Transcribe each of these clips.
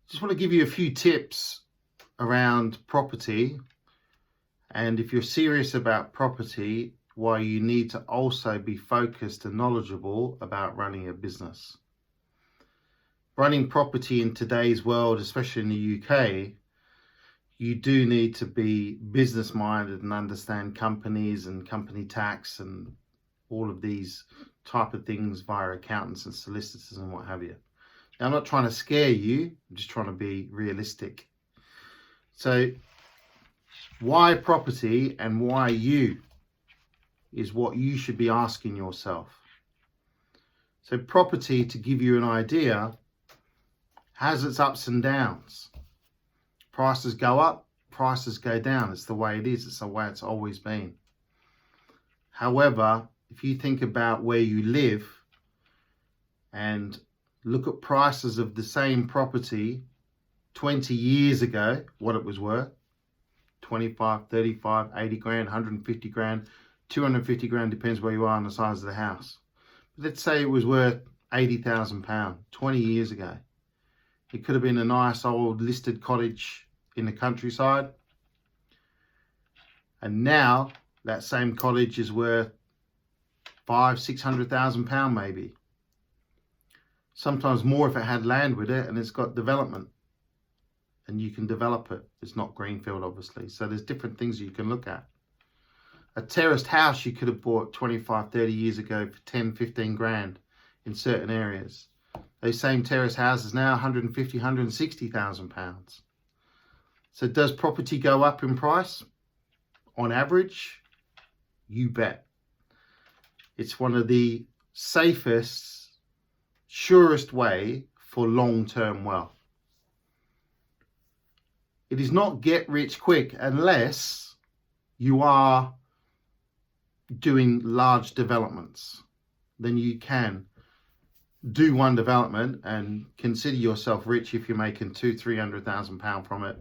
Just want to give you a few tips around property, and if you're serious about property, why you need to also be focused and knowledgeable about running a business. Running property in today's world, especially in the UK, you do need to be business minded and understand companies and company tax and all of these type of things via accountants and solicitors and what have you. Now, I'm not trying to scare you, I'm just trying to be realistic. So why property and why you is what you should be asking yourself. So property, to give you an idea, has its ups and downs. Prices go up, prices go down. It's the way it is. It's the way it's always been. However, if you think about where you live and look at prices of the same property 20 years ago, what it was worth, 25, 35, 80 grand, 150 grand, 250 grand, depends where you are on the size of the house. But let's say it was worth £80,000 20 years ago. It could have been a nice old listed cottage in the countryside. And now that same cottage is worth £500,000-600,000 maybe. Sometimes more if it had land with it and it's got development. And you can develop it. It's not greenfield, obviously. So there's different things you can look at. A terraced house you could have bought 25, 30 years ago for 10, 15 grand in certain areas. Those same terrace houses now 150, 160,000 pounds. So does property go up in price? On average, you bet. It's one of the safest, surest way for long-term wealth. It is not get rich quick unless you are doing large developments. Then you can do one development and consider yourself rich if you're making £200,000-300,000 from it,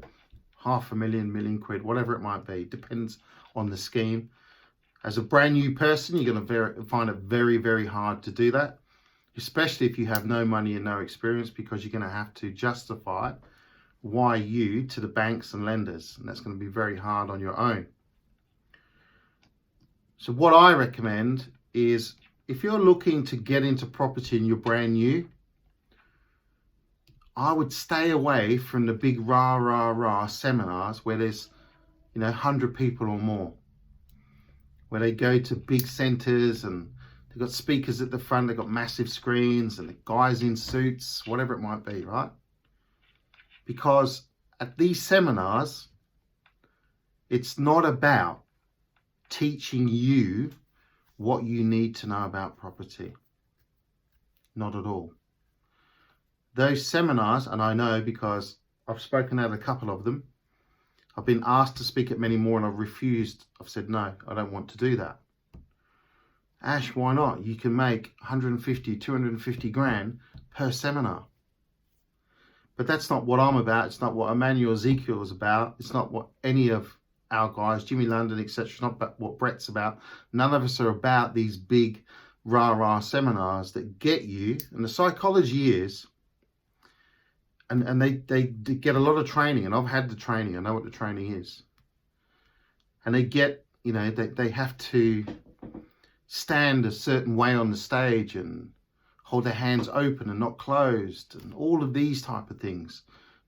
£500,000, million quid, whatever it might be. Depends on the scheme. As a brand new person, you're going to find it very, very hard to do that, especially if you have no money and no experience, because you're going to have to justify why you to the banks and lenders, and that's going to be very hard on your own. So what I recommend is, if you're looking to get into property and you're brand new, I would stay away from the big rah seminars where there's 100 people or more, where they go to big centres and they've got speakers at the front, they've got massive screens and the guys in suits, whatever it might be, right? Because at these seminars, it's not about teaching you what you need to know about property. Not at all. Those seminars, and I know because I've spoken at a couple of them, I've been asked to speak at many more and I've refused. I've said, no, I don't want to do that. Ash, why not? You can make 150, 250 grand per seminar. But that's not what I'm about. It's not what Emmanuel Ezekiel is about. It's not what any of our guys, Jimmy London, etc. It's not what Brett's about. None of us are about these big rah-rah seminars that get you, and the psychology is, and they get a lot of training, and I've had the training, I know what the training is. And they get, they have to stand a certain way on the stage and hold their hands open and not closed, and all of these type of things.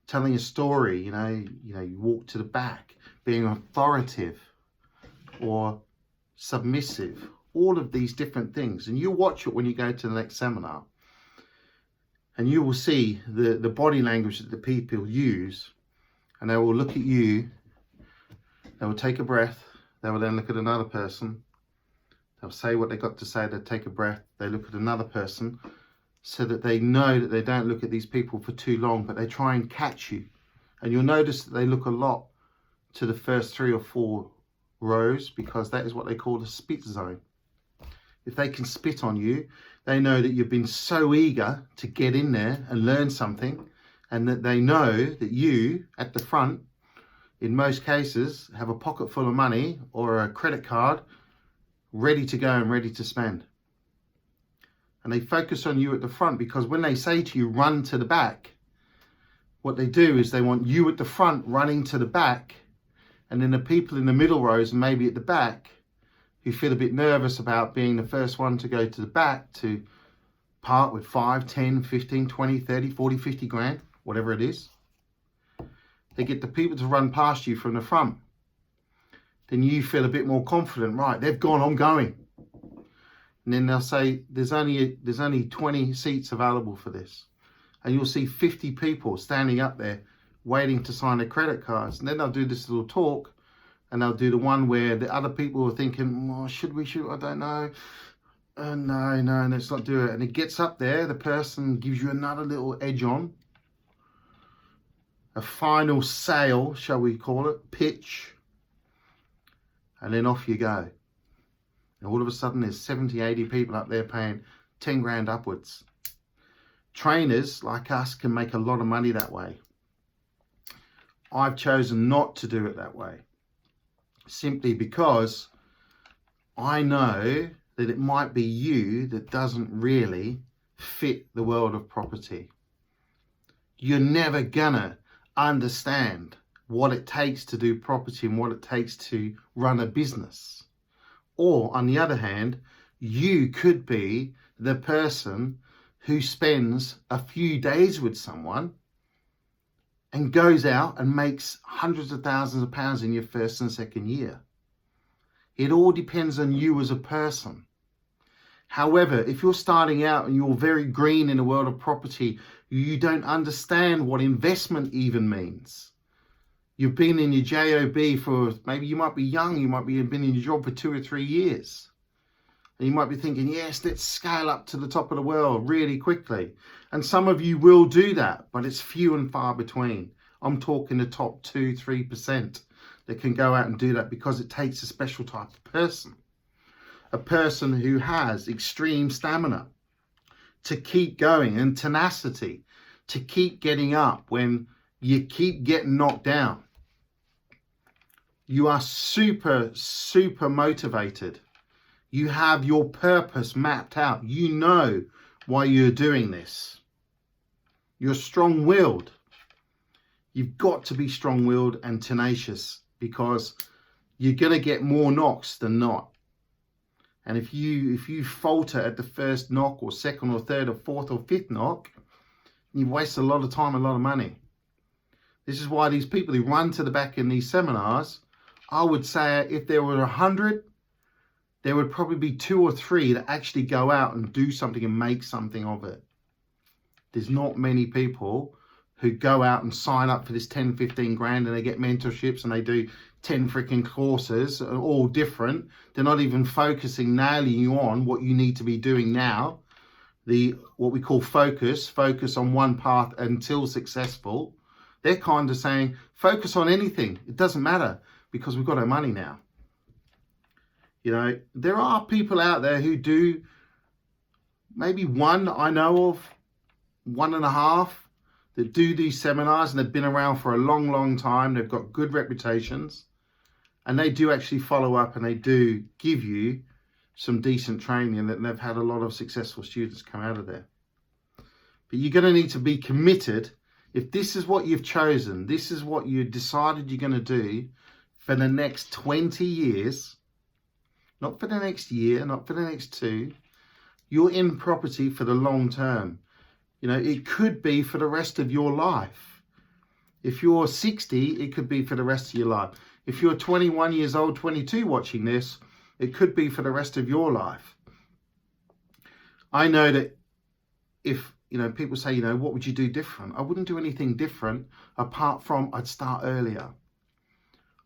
Telling a story, you walk to the back, being authoritative or submissive, all of these different things. And you watch it when you go to the next seminar, and you will see the body language that the people use, and they will look at you, they will take a breath, they will then look at another person, they'll say what they've got to say, they take a breath, they look at another person, so that they know that they don't look at these people for too long, but they try and catch you. And you'll notice that they look a lot to the first 3 or 4 rows, because that is what they call the spit zone. If they can spit on you, they know that you've been so eager to get in there and learn something, and that they know that you, at the front, in most cases, have a pocket full of money or a credit card ready to go and ready to spend. And they focus on you at the front, because when they say to you, run to the back, what they do is they want you at the front running to the back, and then the people in the middle rows and maybe at the back who feel a bit nervous about being the first one to go to the back to part with 5, 10, 15, 20, 30, 40, 50 grand, whatever it is. They get the people to run past you from the front. Then you feel a bit more confident. Right, they've gone, I'm going. And then they'll say, there's only 20 seats available for this. And you'll see 50 people standing up there waiting to sign their credit cards. And then they'll do this little talk, and they'll do the one where the other people are thinking, oh, should we, I don't know. No, let's not do it. And it gets up there, the person gives you another little edge on. A final sale, shall we call it, pitch. And then off you go. And all of a sudden there's 70, 80 people up there paying 10 grand upwards. Trainers like us can make a lot of money that way. I've chosen not to do it that way. Simply because I know that it might be you that doesn't really fit the world of property. You're never gonna understand what it takes to do property and what it takes to run a business. Or on the other hand, you could be the person who spends a few days with someone and goes out and makes hundreds of thousands of pounds in your first and second year. It all depends on you as a person. However, if you're starting out and you're very green in the world of property, you don't understand what investment even means. You've been in your JOB for, maybe you might be young, you might be been in your job for 2 or 3 years. And you might be thinking, yes, let's scale up to the top of the world really quickly. And some of you will do that, but it's few and far between. I'm talking the top 2, 3% that can go out and do that, because it takes a special type of person. A person who has extreme stamina to keep going and tenacity, to keep getting up when you keep getting knocked down. You are super, super motivated. You have your purpose mapped out. You know why you're doing this. You're strong-willed. You've got to be strong-willed and tenacious, because you're going to get more knocks than not. And if you falter at the first knock, or second or third or fourth or fifth knock, you've wasted a lot of time, a lot of money. This is why these people who run to the back in these seminars, I would say if there were 100, there would probably be 2 or 3 that actually go out and do something and make something of it. There's not many people who go out and sign up for this 10, 15 grand and they get mentorships and they do 10 freaking courses, all different. They're not even focusing, nailing you on what you need to be doing now. What we call focus on one path until successful. They're kind of saying, focus on anything. It doesn't matter, because we've got our money now. You know, there are people out there who do, maybe one I know of, 1.5, that do these seminars, and they've been around for a long, long time. They've got good reputations, and they do actually follow up, and they do give you some decent training, and they've had a lot of successful students come out of there. But you're going to need to be committed. If this is what you've chosen, this is what you decided you're going to do for the next 20 years, not for the next year, not for the next 2, you're in property for the long term. You know, it could be for the rest of your life. If you're 60, it could be for the rest of your life. If you're 21 years old, 22 watching this, it could be for the rest of your life. I know that if, you know, people say, you know, what would you do different? I wouldn't do anything different apart from I'd start earlier.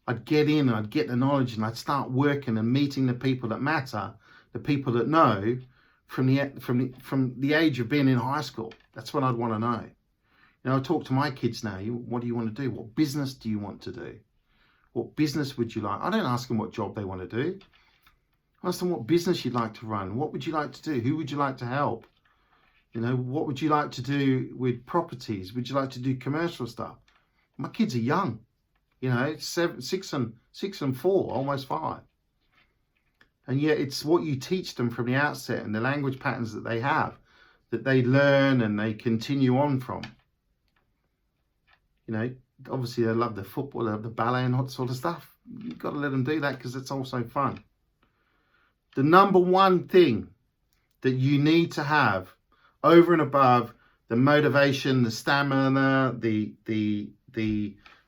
I'd get in, I'd get the knowledge, and I'd start working and meeting the people that matter, the people that know from the age of being in high school. That's what I'd want to know. You know, I talk to my kids now. What do you want to do? What business do you want to do? What business would you like? I don't ask them what job they want to do. I ask them what business you'd like to run. What would you like to do? Who would you like to help? You know, what would you like to do with properties? Would you like to do commercial stuff? My kids are young. You know, 6 and 4, almost 5. And yet it's what you teach them from the outset, and the language patterns that they have, that they learn and they continue on from. You know, obviously they love the football, they love the ballet and that sort of stuff. You've got to let them do that because it's also fun. The number one thing that you need to have over and above the motivation, the stamina, the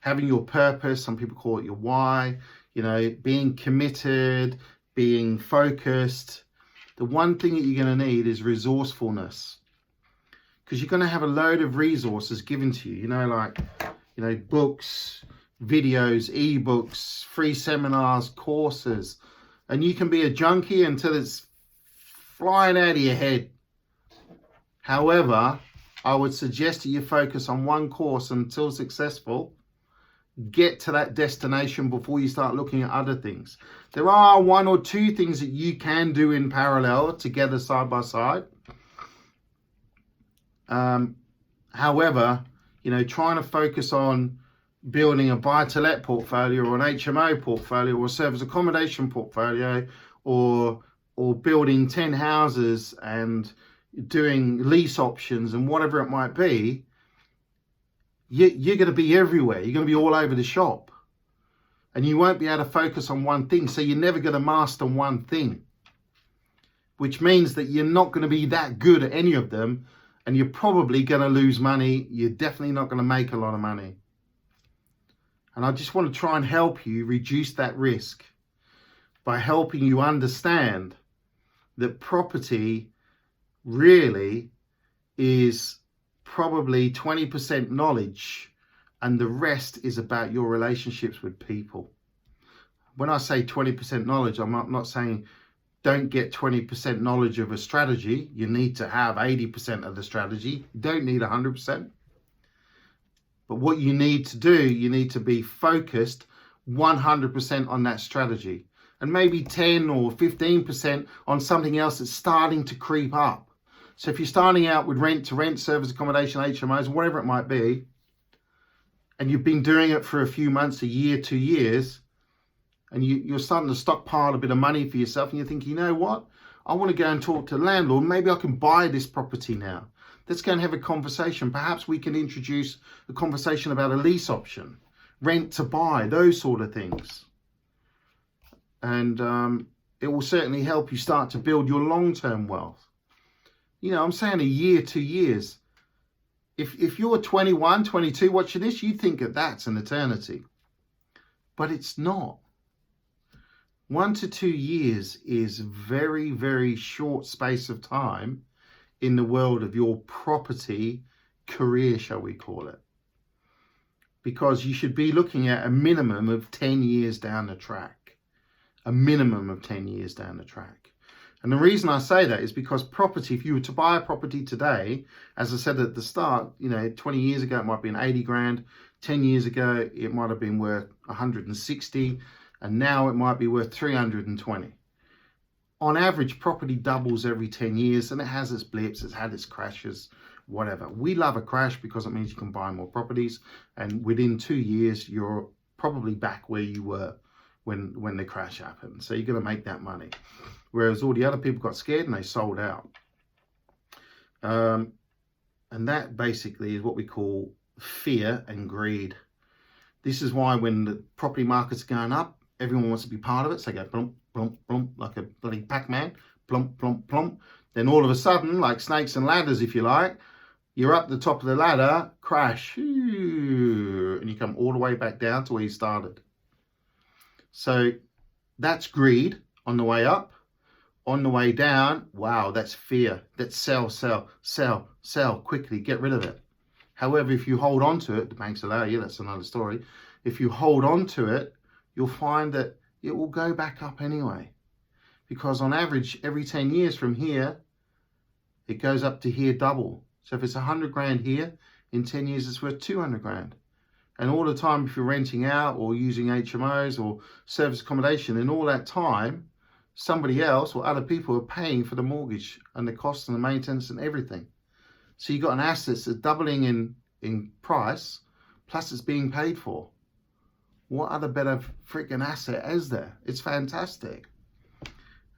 having your purpose, some people call it your why, you know, being committed, being focused. The one thing that you're going to need is resourcefulness, because you're going to have a load of resources given to you, you know, like, you know, books, videos, ebooks, free seminars, courses, and you can be a junkie until it's flying out of your head. However, I would suggest that you focus on one course until successful. Get to that destination before you start looking at other things. There are one or two things that you can do in parallel, together, side by side. However, you know, trying to focus on building a buy-to-let portfolio or an HMO portfolio or a service accommodation portfolio, or building 10 houses and doing lease options and whatever it might be, you're going to be everywhere. You're going to be all over the shop, and you won't be able to focus on one thing. So you're never going to master one thing, which means that you're not going to be that good at any of them, and you're probably going to lose money. You're definitely not going to make a lot of money. And I just want to try and help you reduce that risk by helping you understand that property really is probably 20% knowledge, and the rest is about your relationships with people. When I say 20% knowledge, I'm not saying don't get 20% knowledge of a strategy. You need to have 80% of the strategy. You don't need 100%. But what you need to do, you need to be focused 100% on that strategy, and maybe 10 or 15% on something else that's starting to creep up. So if you're starting out with rent-to-rent, service accommodation, HMOs, whatever it might be, and you've been doing it for a few months, a year, 2 years, and you're starting to stockpile a bit of money for yourself, and you think, you know what, I want to go and talk to the landlord. Maybe I can buy this property now. Let's go and have a conversation. Perhaps we can introduce a conversation about a lease option, rent to buy, those sort of things. And it will certainly help you start to build your long-term wealth. You know, I'm saying a year, 2 years. If you're 21, 22 watching this, you think that that's an eternity. But it's not. 1 to 2 years is very, very short space of time in the world of your property career, shall we call it. Because you should be looking at a minimum of 10 years down the track. A minimum of 10 years down the track. And the reason I say that is because property, if you were to buy a property today, as I said at the start, you know, 20 years ago, it might have been 80 grand. 10 years ago, it might have been worth 160. And now it might be worth 320. On average, property doubles every 10 years, and it has its blips, it's had its crashes, whatever. We love a crash because it means you can buy more properties, and within 2 years, you're probably back where you were when the crash happened. So you're going to make that money. Whereas all the other people got scared and they sold out. And that basically is what we call fear and greed. This is why when the property market's going up, everyone wants to be part of it. So they go plump, plump, plump, like a bloody Pac-Man, plump, plump, plump. Then all of a sudden, like snakes and ladders, if you like, you're up the top of the ladder, crash, and you come all the way back down to where you started. So that's greed on the way up. On the way down, wow, that's fear. That's sell, sell, sell, sell, quickly, get rid of it. However, if you hold on to it, the banks allow you, that's another story. If you hold on to it, you'll find that it will go back up anyway. Because on average, every 10 years from here, it goes up to here double. So if it's 100 grand here, in 10 years, it's worth 200 grand. And all the time, if you're renting out or using HMOs or service accommodation, in all that time, somebody else or other people are paying for the mortgage and the cost and the maintenance and everything. So you've got an asset that's doubling in price, plus it's being paid for. What other better freaking asset is there? It's fantastic.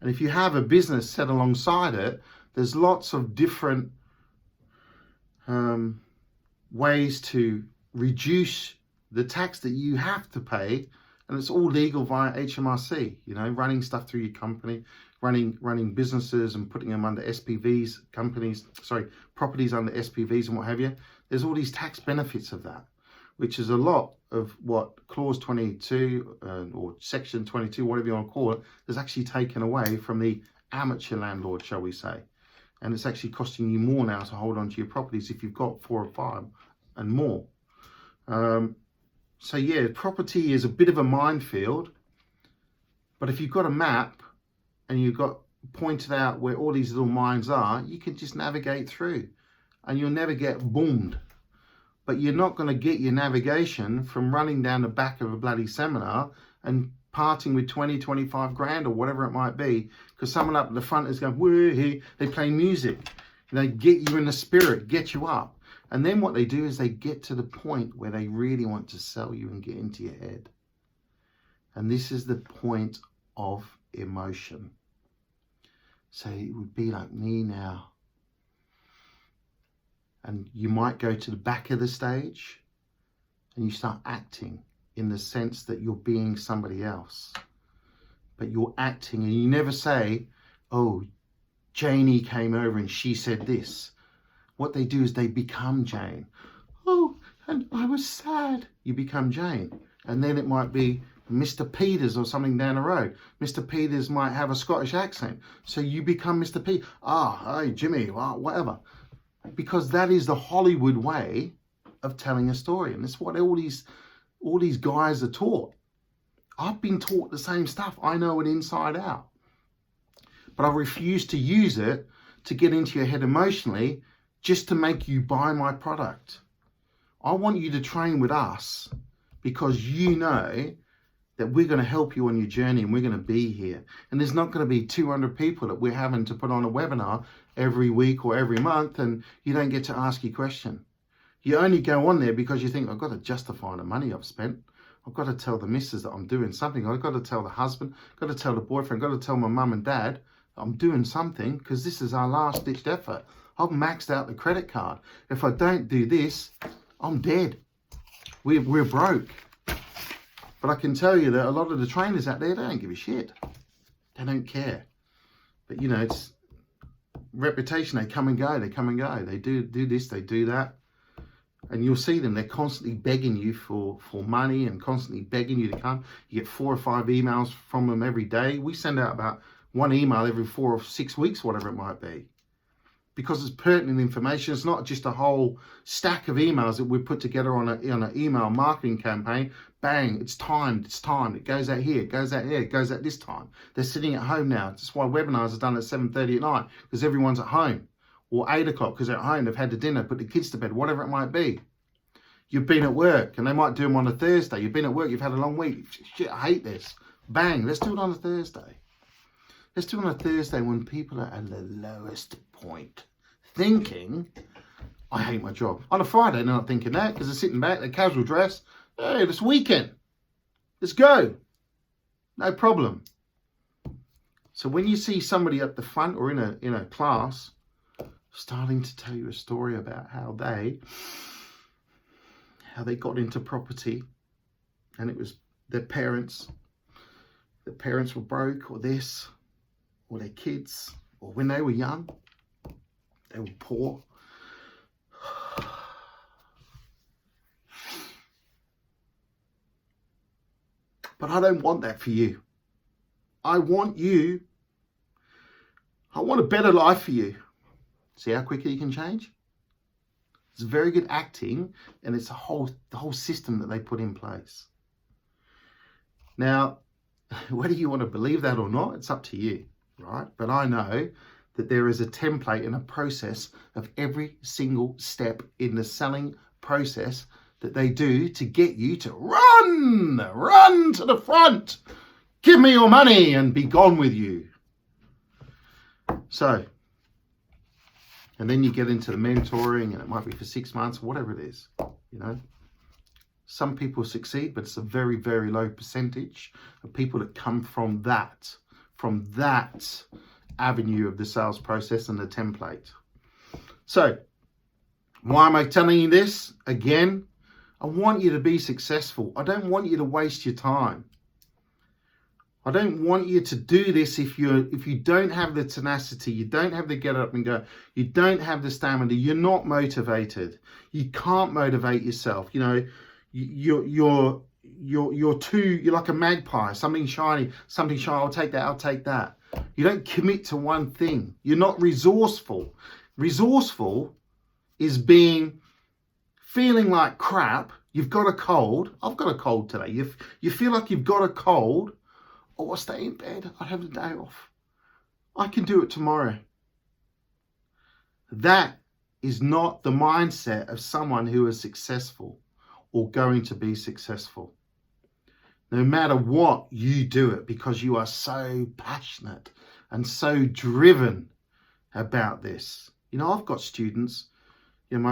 And if you have a business set alongside it, there's lots of different ways to reduce the tax that you have to pay, and it's all legal via HMRC, you know, running stuff through your company, running businesses and putting them under SPVs, properties under SPVs and what have you. There's all these tax benefits of that, which is a lot of what Clause 22 or Section 22, whatever you want to call it, is actually taken away from the amateur landlord, shall we say. And it's actually costing you more now to hold on to your properties if you've got 4 or 5 and more. So yeah, property is a bit of a minefield, but if you've got a map and you've got pointed out where all these little mines are, you can just navigate through and you'll never get boomed. But you're not going to get your navigation from running down the back of a bloody seminar and parting with 20, 25 grand or whatever it might be, because someone up at the front is going, woo-hee, they play music. They get you in the spirit, get you up. And then what they do is they get to the point where they really want to sell you and get into your head. And this is the point of emotion. So it would be like me now. And you might go to the back of the stage and you start acting in the sense that you're being somebody else. But you're acting and you never say, oh, Janie came over and she said this. What they do is they become Jane. Oh, and I was sad. You become Jane. And then it might be Mr. Peters or something down the road. Mr. Peters might have a Scottish accent. So you become Mr. Peters. Ah, hey, Jimmy, well, whatever. Because that is the Hollywood way of telling a story. And that's what all these guys are taught. I've been taught the same stuff. I know it inside out. But I refuse to use it to get into your head emotionally just to make you buy my product. I want you to train with us because you know that we're going to help you on your journey and we're going to be here. And there's not going to be 200 people that we're having to put on a webinar every week or every month and you don't get to ask your question. You only go on there because you think, I've got to justify the money I've spent. I've got to tell the missus that I'm doing something. I've got to tell the husband, I've got to tell the boyfriend, I've got to tell my mum and dad I'm doing something because this is our last ditched effort. I've maxed out the credit card. If I don't do this, I'm dead. We're broke. But I can tell you that a lot of the trainers out there, they don't give a shit. They don't care. But you know, it's reputation. They come and go. They come and go. They do this. They do that. And you'll see them. They're constantly begging you for money and constantly begging you to come. You get 4 or 5 emails from them every day. We send out about 1 email every 4 or 6 weeks, whatever it might be. Because it's pertinent information. It's not just a whole stack of emails that we put together on an email marketing campaign. Bang, it's timed, it's timed. It goes out here, it goes out here, it goes out this time. They're sitting at home now. That's why webinars are done at 7:30 at night, because everyone's at home. Or 8 o'clock, because they're at home, they've had the dinner, put the kids to bed, whatever it might be. You've been at work, and they might do them on a Thursday. You've been at work, you've had a long week. Shit, I hate this. Bang, let's do it on a Thursday. Let's do it on a Thursday when people are at the lowest point, thinking, I hate my job. On a Friday, they're not thinking that because they're sitting back, they're casual dress. Hey, it's weekend. Let's go. No problem. So when you see somebody at the front or in a class starting to tell you a story about how they got into property and it was their parents were broke or this or their kids or when they were young, they were poor. But I don't want that for you. I want a better life for you. See how quickly you can change? It's very good acting, and it's the whole system that they put in place. Now, whether you want to believe that or not, it's up to you, right? But I know that there is a template and a process of every single step in the selling process that they do to get you to run to the front, give me your money and be gone with you. So, and then you get into the mentoring and it might be for 6 months, whatever it is, you know. Some people succeed, but it's a very, very low percentage of people that come from that avenue of the sales process and the template. So, why am I telling you this? Again, I want you to be successful. I don't want you to waste your time. I don't want you to do this if you don't have the tenacity, you don't have the get up and go, you don't have the stamina, you're not motivated. You can't motivate yourself. You know, you're like a magpie, something shiny, I'll take that. You don't commit to one thing. You're not resourceful. Resourceful is feeling like crap. You've got a cold. I've got a cold today. You feel like you've got a cold. Oh, I'll stay in bed. I'll have the day off. I can do it tomorrow. That is not the mindset of someone who is successful or going to be successful. No matter what, you do it because you are so passionate and so driven about this. You know, I've got students, you know,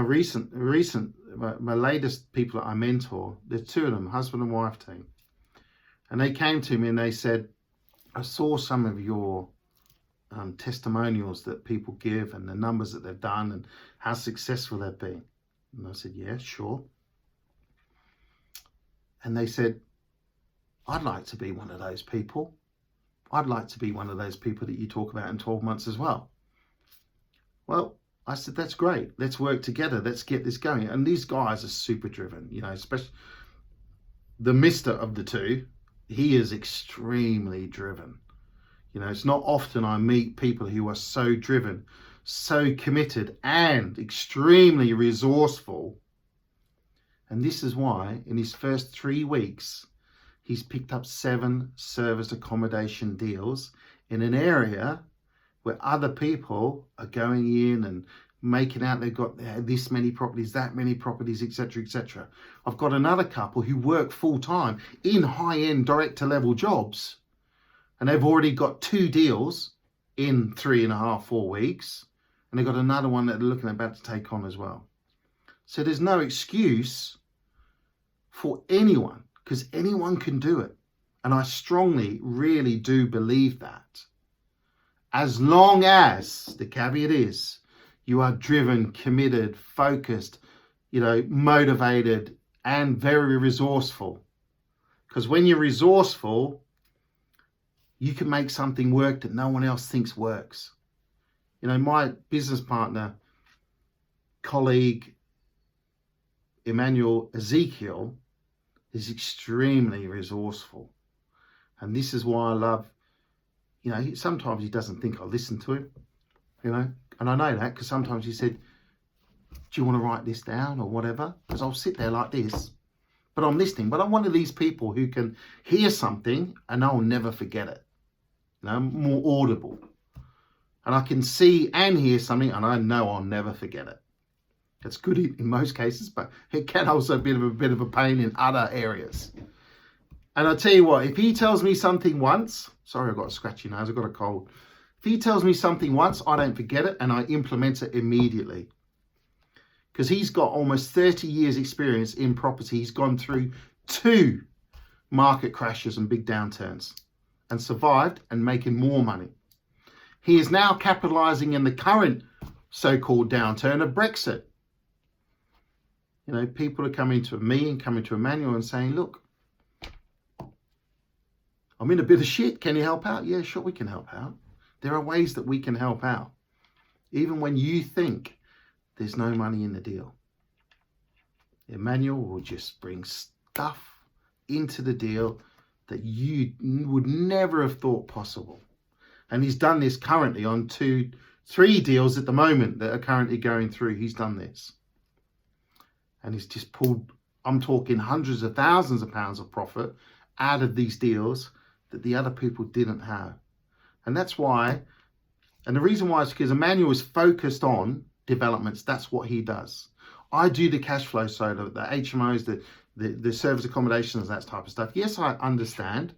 my latest people that I mentor, there's two of them, husband and wife team. And they came to me and they said, I saw some of your testimonials that people give and the numbers that they've done and how successful they've been. And I said, yeah, sure. And they said, I'd like to be one of those people. I'd like to be one of those people that you talk about in 12 months as well. Well, I said, that's great. Let's work together. Let's get this going. And these guys are super driven, you know, especially the mister of the two. He is extremely driven. You know, it's not often I meet people who are so driven, so committed, and extremely resourceful. And this is why in his first 3 weeks, he's picked up 7 service accommodation deals in an area where other people are going in and making out they've got this many properties, that many properties, etc., etc. I've got another couple who work full-time in high-end director-level jobs, and they've already got 2 deals in 3.5, 4 weeks, and they've got another one that they're looking about to take on as well. So there's no excuse for anyone, because anyone can do it. And I strongly, really do believe that. As long as, the caveat is, you are driven, committed, focused, you know, motivated, and very resourceful. Because when you're resourceful, you can make something work that no one else thinks works. You know, my business partner, colleague, Emmanuel Ezekiel, is extremely resourceful. And this is why I love, you know, sometimes he doesn't think I listen to him, you know. And I know that because sometimes he said, do you want to write this down or whatever? Because I'll sit there like this, but I'm listening. But I'm one of these people who can hear something and I'll never forget it. You know, I'm more audible. And I can see and hear something and I know I'll never forget it. It's good in most cases, but it can also be a bit of a pain in other areas. And I'll tell you what, if he tells me something once, sorry, I've got a scratchy nose, I've got a cold. If he tells me something once, I don't forget it and I implement it immediately. Because he's got almost 30 years experience in property. He's gone through 2 market crashes and big downturns and survived and making more money. He is now capitalizing in the current so-called downturn of Brexit. You know, people are coming to me and coming to Emmanuel and saying, look, I'm in a bit of shit. Can you help out? Yeah, sure, we can help out. There are ways that we can help out. Even when you think there's no money in the deal. Emmanuel will just bring stuff into the deal that you would never have thought possible. And he's done this currently on 3 deals at the moment that are currently going through. He's done this. And he's just pulled, I'm talking hundreds of thousands of pounds of profit out of these deals that the other people didn't have. And that's why, and the reason why is because Emmanuel is focused on developments. That's what he does. I do the cash flow side of the HMOs, the service accommodations, that type of stuff. Yes, I understand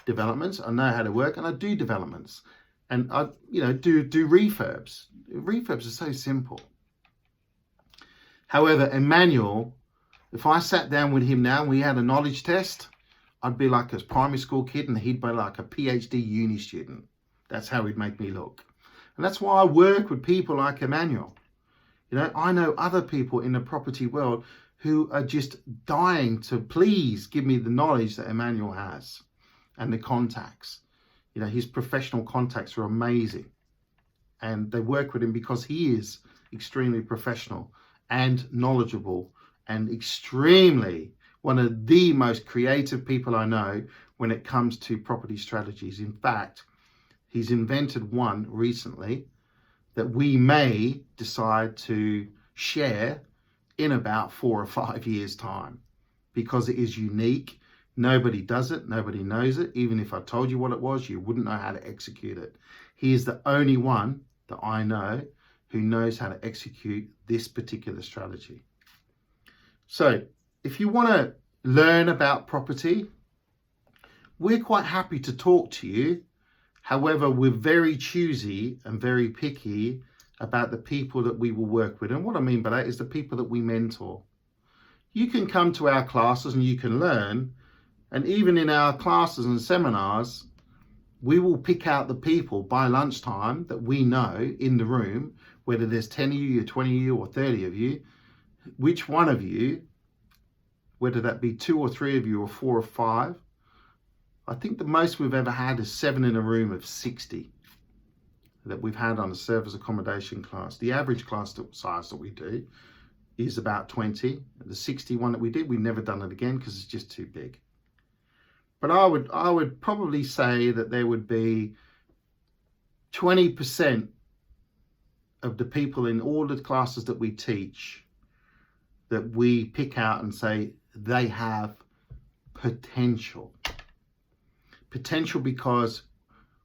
developments. I know how to work and I do developments. And I, you know, do refurbs. Refurbs are so simple. However, Emmanuel, if I sat down with him now and we had a knowledge test, I'd be like a primary school kid and he'd be like a PhD uni student. That's how he'd make me look. And that's why I work with people like Emmanuel. You know, I know other people in the property world who are just dying to please give me the knowledge that Emmanuel has and the contacts. You know, his professional contacts are amazing. And they work with him because he is extremely professional and knowledgeable and extremely one of the most creative people I know when it comes to property strategies. In fact, he's invented one recently that we may decide to share in about 4 or 5 years' time, because it is unique. Nobody does it. Nobody knows it. Even if I told you what it was, you wouldn't know how to execute it. He is the only one that I know who knows how to execute this particular strategy. So if you want to learn about property, we're quite happy to talk to you. However, we're very choosy and very picky about the people that we will work with. And what I mean by that is the people that we mentor. You can come to our classes and you can learn. And even in our classes and seminars, we will pick out the people by lunchtime that we know in the room, whether there's 10 of you, or 20 of you, or 30 of you, which one of you, whether that be 2 or 3 of you, or 4 or 5, I think the most we've ever had is 7 in a room of 60 that we've had on a service accommodation class. The average class size that we do is about 20. The 61 that we did, we've never done it again because it's just too big. But I would probably say that there would be 20% of the people in all the classes that we teach that we pick out and say they have potential. Potential because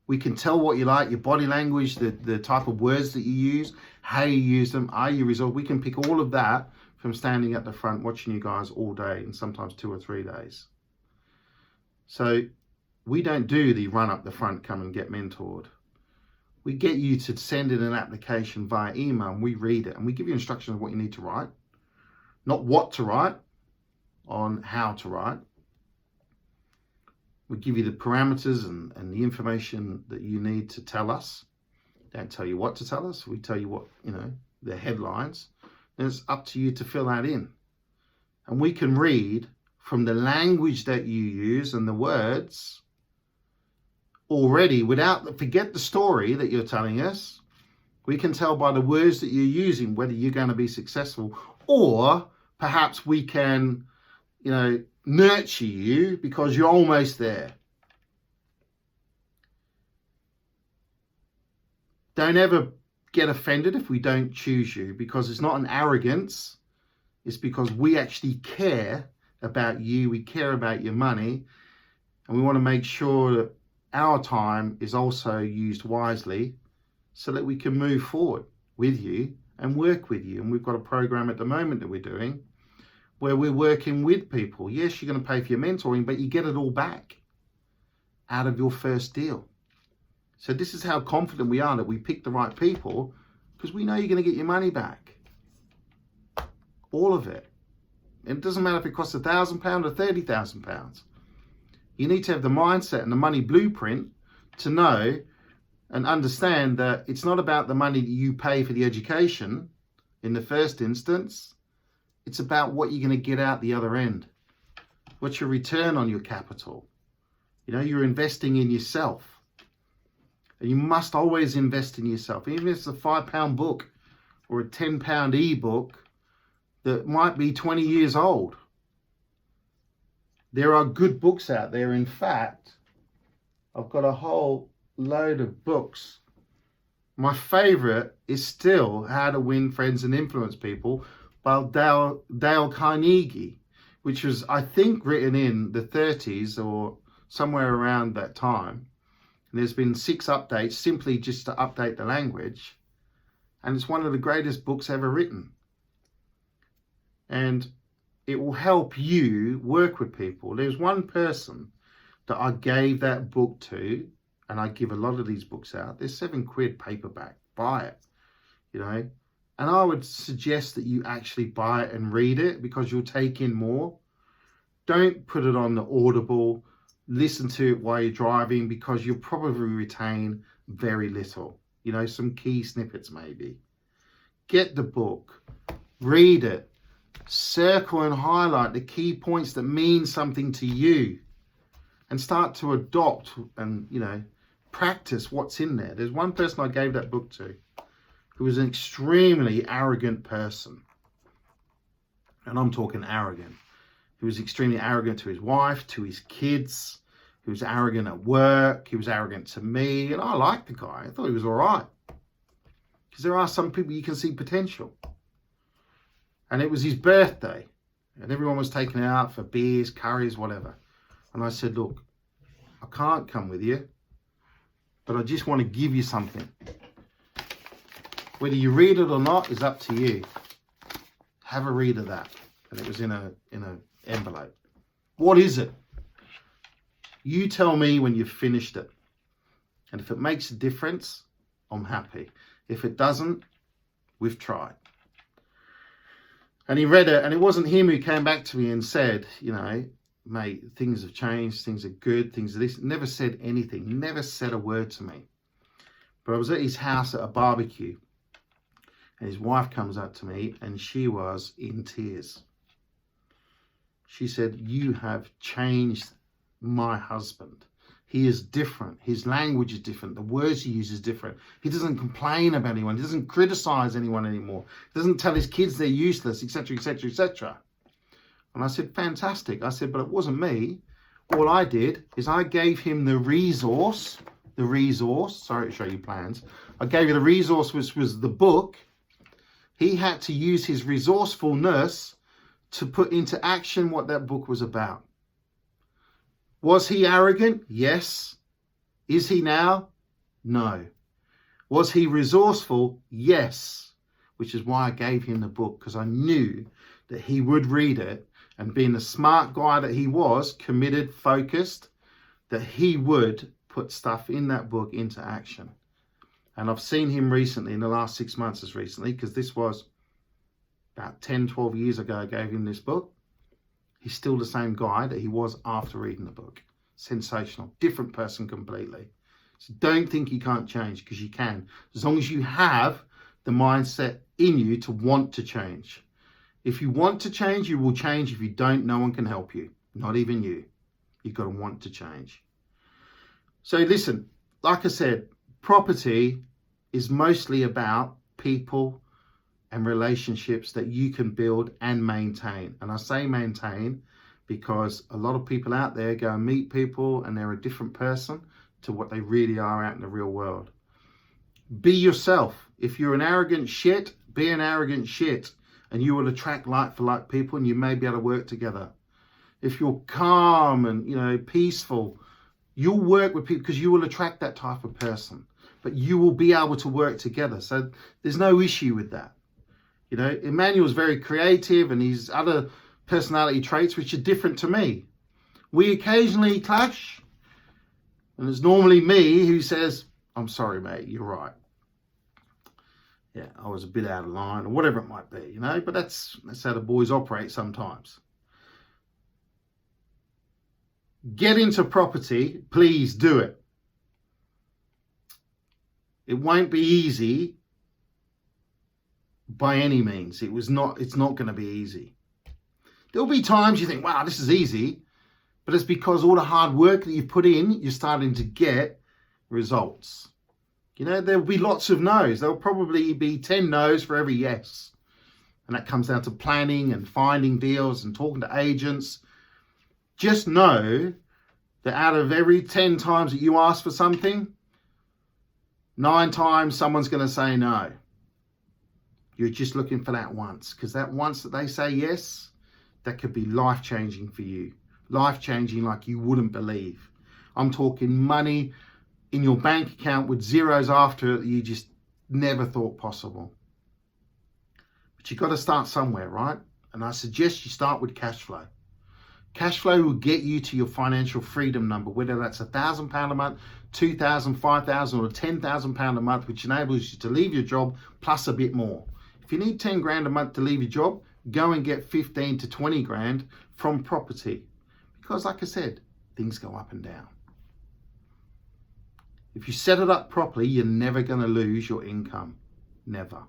we can tell what you like, your body language, the type of words that you use, how you use them, are you resolved. We can pick all of that from standing at the front watching you guys all day and sometimes 2 or 3 days. So we don't do the run up the front, come and get mentored. We get you to send in an application via email and we read it and we give you instructions on what you need to write. Not what to write, on how to write. We give you the parameters and the information that you need to tell us. Don't tell you what to tell us. We tell you what, the headlines. Then it's up to you to fill that in. And we can read from the language that you use and the words already forget the story that you're telling us. We can tell by the words that you're using whether you're going to be successful, or perhaps we can, nurture you because you're almost there. Don't ever get offended if we don't choose you, because it's not an arrogance. It's because we actually care about you. We care about your money, and we want to make sure that our time is also used wisely so that we can move forward with you and work with you. And we've got a program at the moment that we're doing where we're working with people. Yes, you're going to pay for your mentoring, but you get it all back out of your first deal. So this is how confident we are that we pick the right people, because we know you're going to get your money back. All of it. And it doesn't matter if it costs £1,000 or £30,000. You need to have the mindset and the money blueprint to know and understand that it's not about the money that you pay for the education in the first instance. It's about what you're going to get out the other end. What's your return on your capital? You're investing in yourself. And you must always invest in yourself. Even if it's a £5 book or a £10 ebook that might be 20 years old. There are good books out there. In fact, I've got a whole load of books. My favorite is still How to Win Friends and Influence People by Dale Carnegie, which was, I think, written in the 30s or somewhere around that time. And there's been 6 updates simply just to update the language. And it's one of the greatest books ever written. And it will help you work with people. There's one person that I gave that book to, and I give a lot of these books out. They're £7 paperback. Buy it, And I would suggest that you actually buy it and read it, because you'll take in more. Don't put it on the Audible. Listen to it while you're driving, because you'll probably retain very little. Some key snippets maybe. Get the book, read it, Circle and highlight the key points that mean something to you, and start to adopt and, practice what's in there. There's one person I gave that book to who was an extremely arrogant person. And I'm talking arrogant. He was extremely arrogant to his wife, to his kids. He was arrogant at work. He was arrogant to me. And I liked the guy. I thought he was all right. Because there are some people you can see potential. And it was his birthday. And everyone was taking out for beers, curries, whatever. And I said, look, I can't come with you, but I just want to give you something. Whether you read it or not is up to you. Have a read of that. And it was in a envelope. What is it? You tell me when you've finished it. And if it makes a difference, I'm happy. If it doesn't, we've tried. And he read it, and it wasn't him who came back to me and said, mate, things have changed, things are good, things are this. Never said anything, never said a word to me. But I was at his house at a barbecue, and his wife comes up to me, and she was in tears. She said, you have changed my husband. He is different. His language is different. The words he uses is different. He doesn't complain about anyone. He doesn't criticize anyone anymore. He doesn't tell his kids they're useless, etc., etc., etc. And I said, fantastic. I said, but it wasn't me. All I did is I gave him the resource, sorry to show you plans. I gave you the resource, which was the book. He had to use his resourcefulness to put into action what that book was about. Was he arrogant? Yes. Is he now? No. Was he resourceful? Yes. Which is why I gave him the book, because I knew that he would read it, and being the smart guy that he was, committed, focused, that he would put stuff in that book into action. And I've seen him recently, in the last 6 months as recently, because this was about 10, 12 years ago I gave him this book. He's still the same guy that he was after reading the book. Sensational. Different person completely. So don't think you can't change, because you can. As long as you have the mindset in you to want to change. If you want to change, you will change. If you don't, no one can help you. Not even you. You've got to want to change. So listen, like I said, property is mostly about people and relationships that you can build and maintain. And I say maintain because a lot of people out there go and meet people and they're a different person to what they really are out in the real world. Be yourself. If you're an arrogant shit, be an arrogant shit, and you will attract like for like people, and you may be able to work together. If you're calm and peaceful, you'll work with people because you will attract that type of person, but you will be able to work together. So there's no issue with that. Emmanuel's very creative, and he's other personality traits which are different to me. We occasionally clash, and it's normally me who says, I'm sorry, mate, you're right. Yeah, I was a bit out of line, or whatever it might be, but that's how the boys operate sometimes. Get into property, please do it. It won't be easy by any means. It's not going to be easy. There'll be times you think, wow, this is easy, but it's because all the hard work that you've put in, you're starting to get results. There'll be lots of no's. There'll probably be 10 no's for every yes. And that comes down to planning and finding deals and talking to agents. Just know that out of every 10 times that you ask for something, 9 times someone's going to say no. You're just looking for that once, because that once that they say yes, that could be life-changing for you. Life-changing like you wouldn't believe. I'm talking money in your bank account with zeros after it that you just never thought possible. But you've got to start somewhere, right? And I suggest you start with cash flow. Cash flow will get you to your financial freedom number, whether that's £1,000 a month, 2,000, 5,000 or £10,000 a month, which enables you to leave your job plus a bit more. If you need 10 grand a month to leave your job, go and get 15 to 20 grand from property. Because like I said, things go up and down. If you set it up properly, you're never going to lose your income. Never.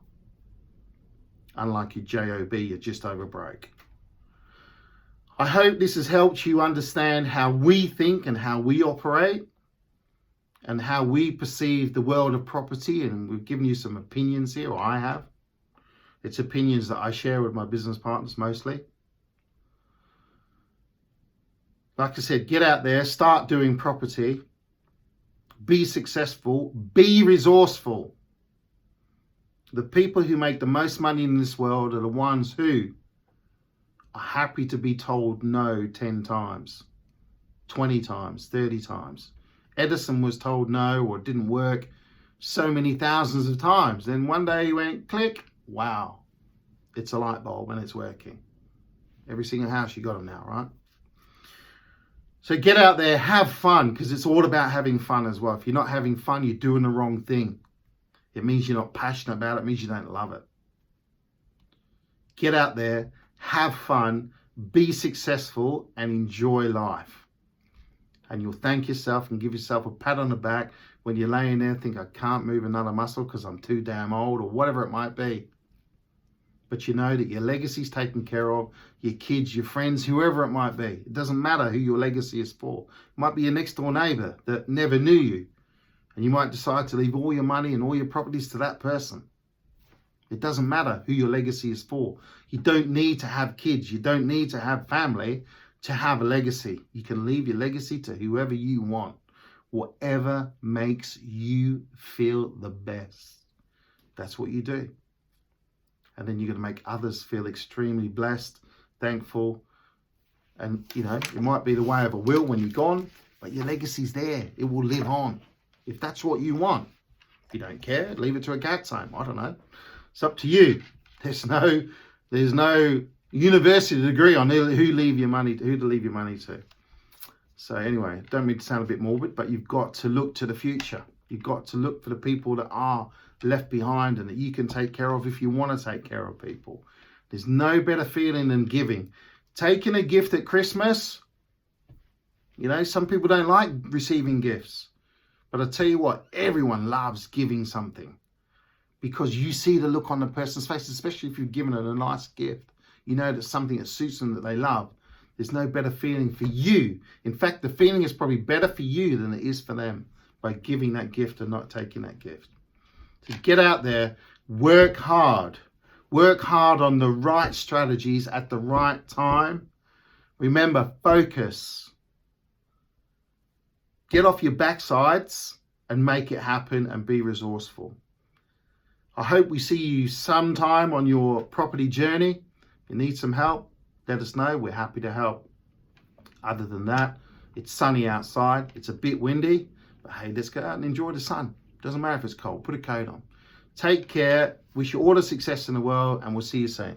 Unlike your JOB, you're just over broke. I hope this has helped you understand how we think and how we operate and how we perceive the world of property. And we've given you some opinions here, or I have. It's opinions that I share with my business partners mostly. Like I said, get out there, start doing property, be successful, be resourceful. The people who make the most money in this world are the ones who are happy to be told no 10 times, 20 times, 30 times. Edison was told no or it didn't work so many thousands of times. Then one day he went, click, wow, it's a light bulb and it's working. Every single house you got them now, right? So get out there, have fun, because it's all about having fun as well. If you're not having fun, you're doing the wrong thing. It means you're not passionate about it. It means you don't love it. Get out there, have fun, be successful, and enjoy life. And you'll thank yourself and give yourself a pat on the back when you're laying there and think, I can't move another muscle because I'm too damn old, or whatever it might be. But you know that your legacy's taken care of, your kids, your friends, whoever it might be. It doesn't matter who your legacy is for. It might be your next door neighbor that never knew you. And you might decide to leave all your money and all your properties to that person. It doesn't matter who your legacy is for. You don't need to have kids. You don't need to have family to have a legacy. You can leave your legacy to whoever you want. Whatever makes you feel the best. That's what you do. And then you're going to make others feel extremely blessed, thankful. And, you know, it might be the way of a will when you're gone, but your legacy's there. It will live on. If that's what you want. If you don't care, leave it to a cat's home. I don't know. It's up to you. There's no university degree on who to leave your money to. So anyway, don't mean to sound a bit morbid, but you've got to look to the future. You've got to look for the people that are left behind and that you can take care of if you want to take care of people. There's no better feeling than giving. Taking a gift at Christmas, you know, some people don't like receiving gifts. But I tell you what, everyone loves giving something because you see the look on the person's face, especially if you've given it a nice gift. You know that something that suits them, that they love. There's no better feeling for you. In fact, the feeling is probably better for you than it is for them by giving that gift and not taking that gift. So get out there, work hard. Work hard on the right strategies at the right time. Remember, focus. Get off your backsides and make it happen and be resourceful. I hope we see you sometime on your property journey. If you need some help, let us know. We're happy to help. Other than that, it's sunny outside. It's a bit windy, but hey, let's go out and enjoy the sun. Doesn't matter if it's cold. Put a coat on. Take care. Wish you all the success in the world, and we'll see you soon.